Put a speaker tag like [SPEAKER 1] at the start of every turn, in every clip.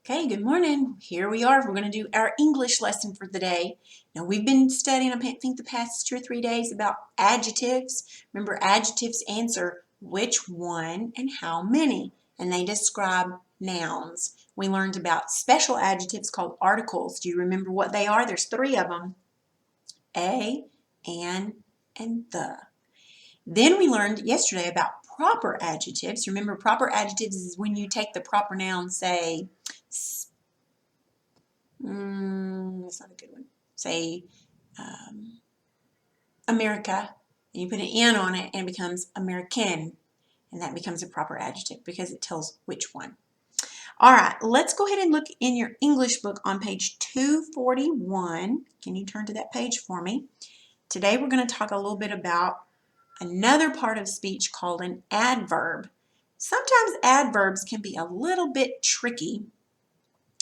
[SPEAKER 1] Okay, good morning. Here we are. We're going to do our English lesson for the day. Now, we've been studying, I think, the past 2 or 3 days about adjectives. Remember, adjectives answer which one and how many, and they describe nouns. We learned about special adjectives called articles. Do you remember what they are? There's 3 of them: a, and the. Then we learned yesterday about proper adjectives. Remember, proper adjectives is when you take the proper noun, say, that's not a good one. Say America, and you put an N on it and it becomes American, and that becomes a proper adjective because it tells which one. All right, let's go ahead and look in your English book on page 241. Can you turn to that page for me? Today we're going to talk a little bit about another part of speech called an adverb. Sometimes adverbs can be a little bit tricky,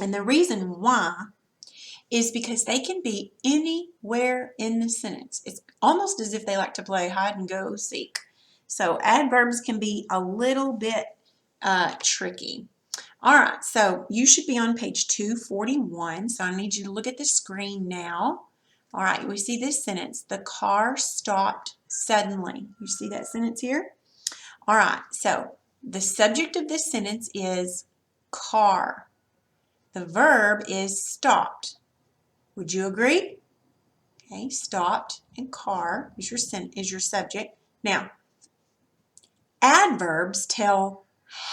[SPEAKER 1] and the reason why is because they can be anywhere in the sentence. It's almost as if they like to play hide and go seek. So adverbs can be a little bit tricky. All right, so you should be on page 241. So I need you to look at the screen now. All right, we see this sentence. The car stopped suddenly. You see that sentence here? All right, so the subject of this sentence is car. The verb is stopped. Would you agree? Okay, stopped and car is your subject. Now, adverbs tell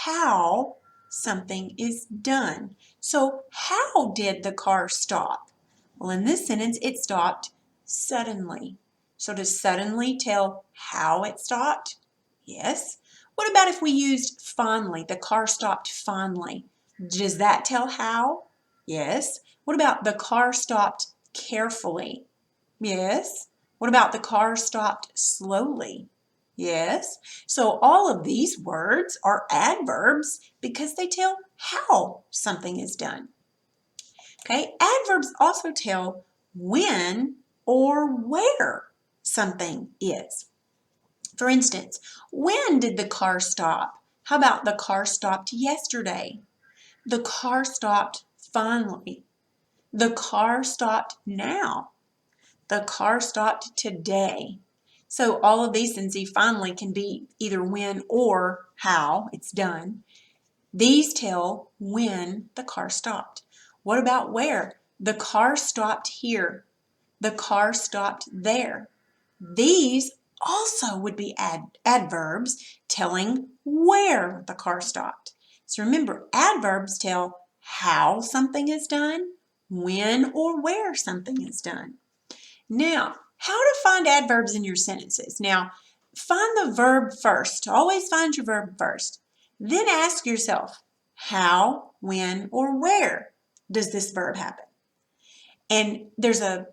[SPEAKER 1] how something is done. So, how did the car stop? Well, in this sentence, it stopped suddenly. So, does suddenly tell how it stopped? Yes. What about if we used finally? The car stopped finally. Does that tell how? Yes. What about the car stopped carefully? Yes. What about the car stopped slowly? Yes. So all of these words are adverbs because they tell how something is done. Okay, adverbs also tell when or where something is. For instance, when did the car stop? How about the car stopped yesterday? The car stopped finally. The car stopped now. The car stopped today. So all of these, and see, finally can be either when or how it's done. These tell when the car stopped. What about where? The car stopped here. The car stopped there. These also would be adverbs telling where the car stopped. So remember, adverbs tell how something is done, when or where something is done. Now, how to find adverbs in your sentences. Now, find the verb first. Always find your verb first. Then ask yourself, how, when, or where does this verb happen? And there's a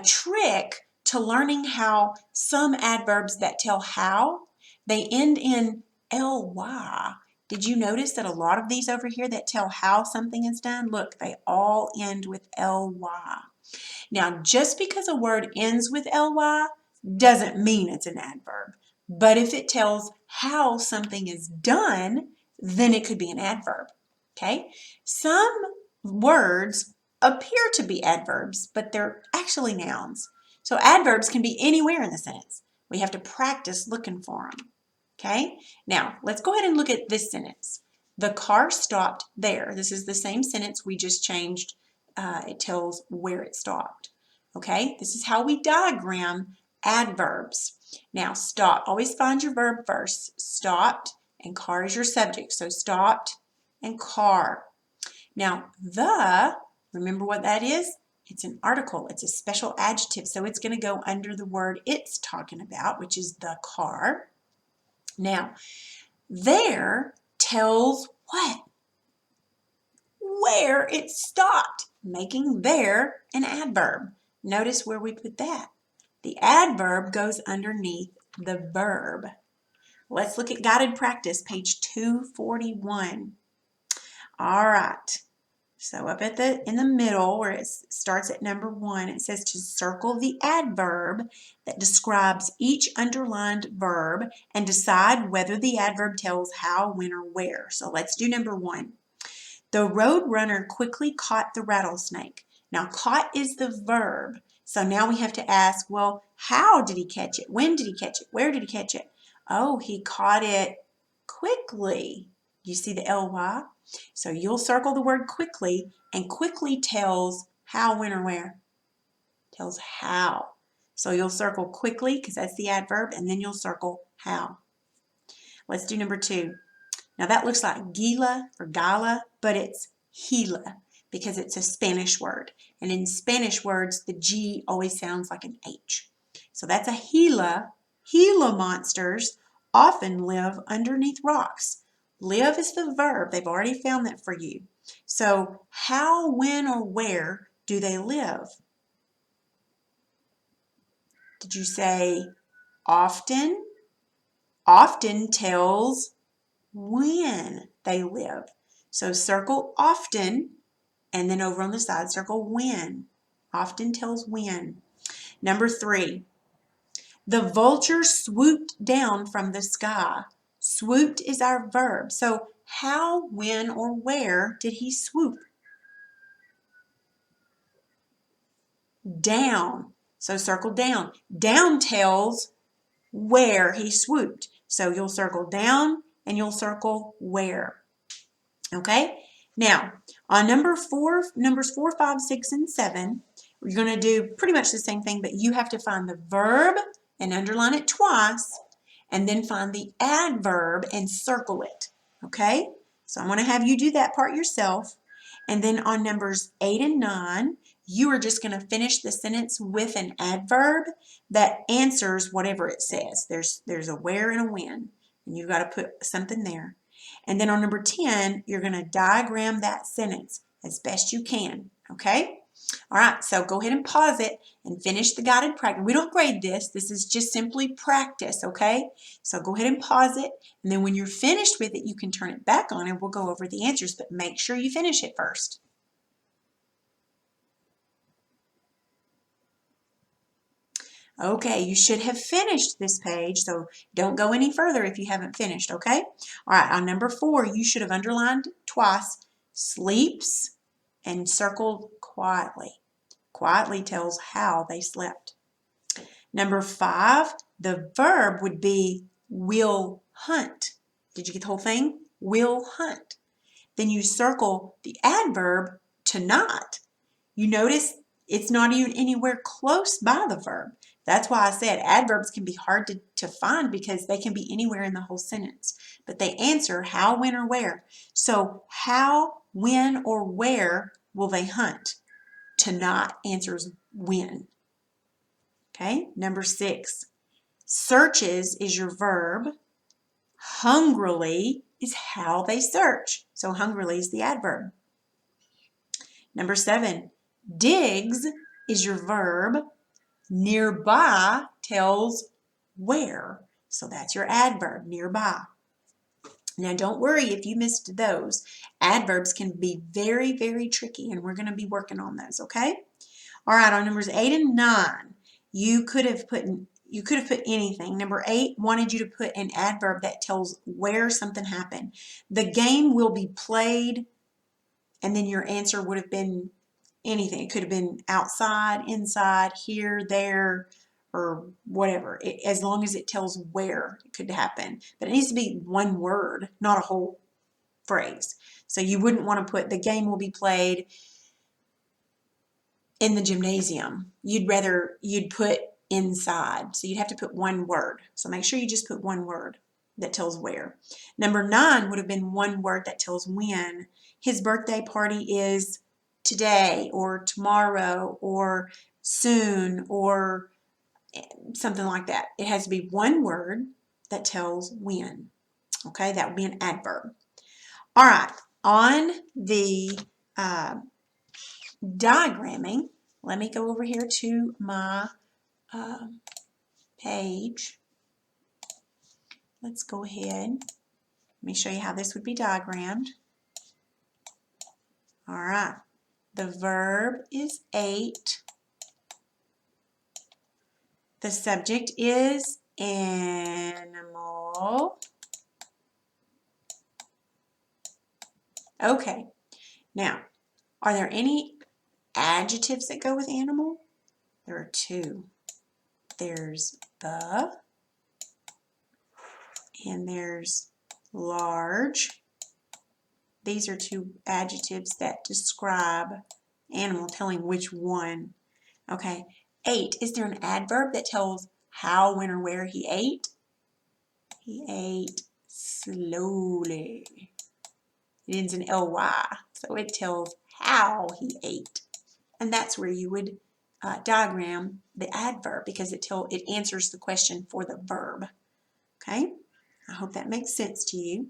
[SPEAKER 1] trick to learning how some adverbs that tell how, they end in ly. Did you notice that a lot of these over here that tell how something is done, look, they all end with ly. Now, just because a word ends with ly doesn't mean it's an adverb. But if it tells how something is done, then it could be an adverb. Okay? Some words appear to be adverbs, but they're actually nouns. So adverbs can be anywhere in the sentence. We have to practice looking for them. Okay? Now, let's go ahead and look at this sentence. The car stopped there. This is the same sentence we just changed. It tells where it stopped. Okay? This is how we diagram adverbs. Now, stop. Always find your verb first. Stopped, and car is your subject. So stopped and car. Now, remember what that is? It's an article. It's a special adjective. So it's going to go under the word it's talking about, which is the car. Now, there tells what? Where it stopped, making there an adverb. Notice where we put that. The adverb goes underneath the verb. Let's look at guided practice, page 241. All right. So up in the middle where it starts at number 1, it says to circle the adverb that describes each underlined verb and decide whether the adverb tells how, when, or where. So let's do number 1. The road runner quickly caught the rattlesnake. Now, caught is the verb. So now we have to ask, well, how did he catch it? When did he catch it? Where did he catch it? Oh, he caught it quickly. You see the ly? So you'll circle the word quickly, and quickly tells how, when, or where. Tells how. So you'll circle quickly because that's the adverb, and then you'll circle how. Let's do number 2. Now that looks like gila or gala, but it's gila because it's a Spanish word. And in Spanish words, the G always sounds like an H. So that's a gila. Gila monsters often live underneath rocks. Live is the verb. They've already found that for you. So how, when, or where do they live? Did you say often? Often tells when they live. So circle often, and then over on the side circle when. Often tells when. Number 3, the vulture swooped down from the sky. Swooped is our verb. So how, when, or where did he swoop? Down. So circle down. Down tells where he swooped. So you'll circle down and you'll circle where. Okay? Now, on numbers 4, 5, 6, and 7, we're going to do pretty much the same thing, but you have to find the verb and underline it twice, and then find the adverb and circle it. Okay? So I'm going to have you do that part yourself. And then on numbers 8 and 9, you are just going to finish the sentence with an adverb that answers whatever it says. There's a where and a when, and you've got to put something there. And then on number 10, you're going to diagram that sentence as best you can, okay? All right, so go ahead and pause it and finish the guided practice. We don't grade this. This is just simply practice, okay? So go ahead and pause it, and then when you're finished with it, you can turn it back on and we'll go over the answers, but make sure you finish it first. Okay, you should have finished this page, so don't go any further if you haven't finished, okay? All right, on number 4, you should have underlined twice, sleeps, and circled quietly. Quietly tells how they slept. Number 5, the verb would be will hunt. Did you get the whole thing? Will hunt. Then you circle the adverb to not. You notice it's not even anywhere close by the verb. That's why I said adverbs can be hard to find because they can be anywhere in the whole sentence. But they answer how, when, or where. So how, when, or where will they hunt? To not answers when. Okay, number 6. Searches is your verb. Hungrily is how they search. So hungrily is the adverb. Number 7. Digs is your verb. Nearby tells where. So that's your adverb, nearby. Now don't worry if you missed those. Adverbs can be very, very tricky, and we're going to be working on those, okay? All right, on numbers 8 and 9, you could have put anything. Number 8 wanted you to put an adverb that tells where something happened. The game will be played, and then your answer would have been anything. It could have been outside, inside, here, there, or whatever, as long as it tells where it could happen. But it needs to be one word, not a whole phrase. So you wouldn't want to put the game will be played in the gymnasium. You'd put inside. So you'd have to put one word. So make sure you just put one word that tells where. Number 9 would have been one word that tells when. His birthday party is today or tomorrow or soon or something like that. It has to be one word that tells when. Okay, that would be an adverb. All right, on the diagramming, let me go over here to my page. Let's go ahead. Let me show you how this would be diagrammed. All right, the verb is ate. The subject is animal. Okay, Now, are there any adjectives that go with animal? There are two. There's the and there's large. These are two adjectives that describe animal, telling which one. Okay, ate. Is there an adverb that tells how, when, or where he ate? He ate slowly. It ends in ly, so it tells how he ate. And that's where you would diagram the adverb because it answers the question for the verb. Okay, I hope that makes sense to you.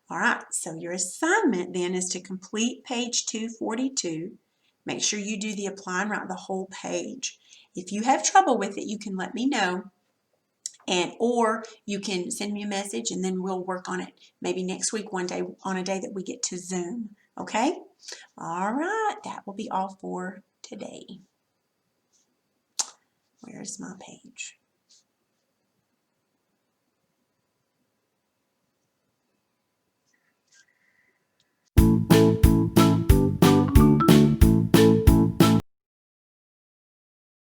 [SPEAKER 1] All right, so your assignment then is to complete page 242. Make sure you do the apply and write the whole page. If you have trouble with it, you can let me know, or you can send me a message and then we'll work on it maybe next week one day on a day that we get to Zoom. Okay? All right, that will be all for today. Where's my page?